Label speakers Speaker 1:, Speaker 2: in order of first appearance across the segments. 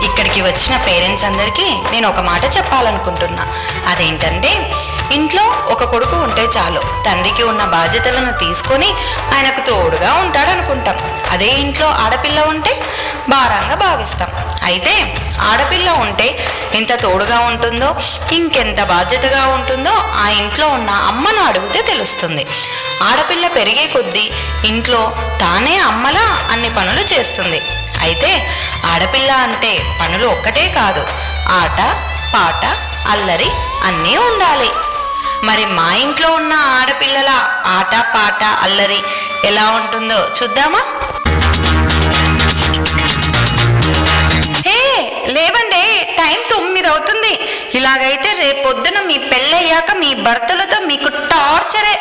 Speaker 1: ఇక్కడికి వచ్చిన పేరెంట్స్ అందరికీ నేను ఒక మాట చెప్పాలనుకుంటున్నా. అదేంటంటే, ఇంట్లో ఒక కొడుకు ఉంటే చాలు, తండ్రికి ఉన్న బాధ్యతలను తీసుకొని ఆయనకు తోడుగా ఉంటాడనుకుంటాం. అదే ఇంట్లో ఆడపిల్ల ఉంటే భారంగా భావిస్తాం. అయితే ఆడపిల్ల ఉంటే ఎంత తోడుగా ఉంటుందో, ఇంకెంత బాధ్యతగా ఉంటుందో ఆ ఇంట్లో ఉన్న అమ్మను అడిగితే తెలుస్తుంది. ఆడపిల్ల పెరిగే కొద్దీ ఇంట్లో తానే అమ్మలా అన్ని పనులు చేస్తుంది. అయితే ఆడపిల్ల అంటే పనులు ఒక్కటే కాదు, ఆట పాట అల్లరి అన్నీ ఉండాలి. మరి మా ఇంట్లో ఉన్న ఆడపిల్లల ఆట పాట అల్లరి ఎలా ఉంటుందో చూద్దామా? లేవండి, టైం 9 అవుతుంది. ఇలాగైతే రేపొద్దున మీ పెళ్ళయ్యాక మీ భర్తలతో మీకు టార్చరే.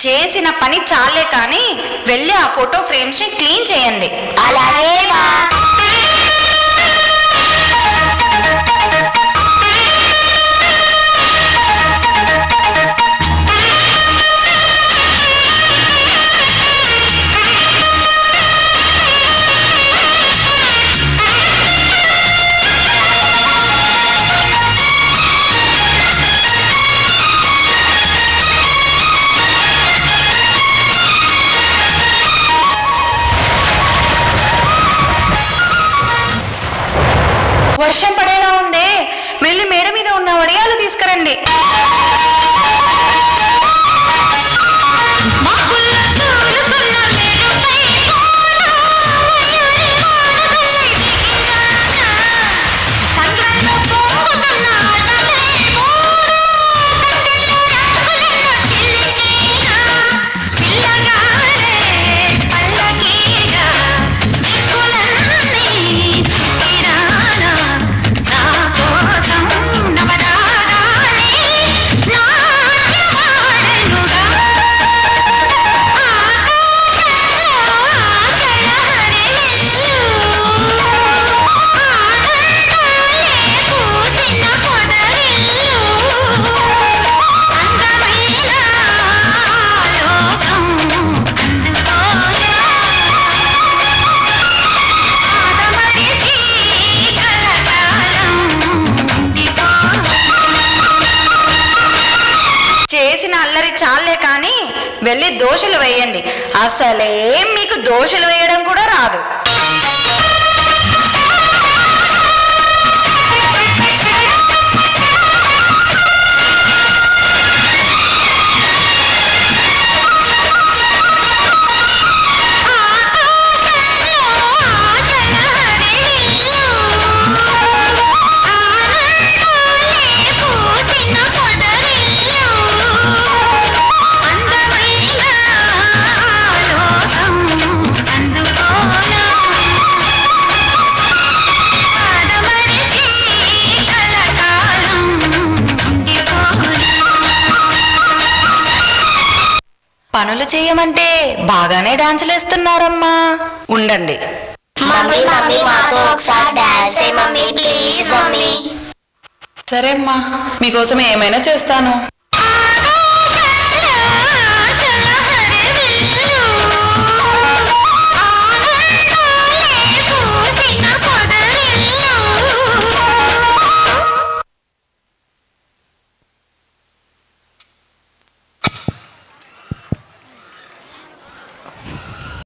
Speaker 1: చేసిన పని చాలే కానీ వెళ్ళి ఆ ఫోటో ఫ్రేమ్స్ ని క్లీన్ చేయండి.
Speaker 2: అలాగే మా.
Speaker 1: వర్షం పడేలా ఉందే, వెళ్ళి మేడ మీద ఉన్న వడియాలు తీసుకురండి. చేసిన అల్లరి చాలే కానీ వెళ్ళి దోశలు వేయండి. అసలే మీకు దోశలు వేయడం కూడా రాదు. పనులు చేయమంటే బాగానే డాన్సులు వేస్తున్నారమ్మా. ఉండండి.
Speaker 2: మమ్మీ మమ్మీ మాతో ఒకసారి డాన్స్ చేయి మమ్మీ, ప్లీజ్ మమ్మీ.
Speaker 1: సరే అమ్మా, మీకోసం ఏమైనా చేస్తాను.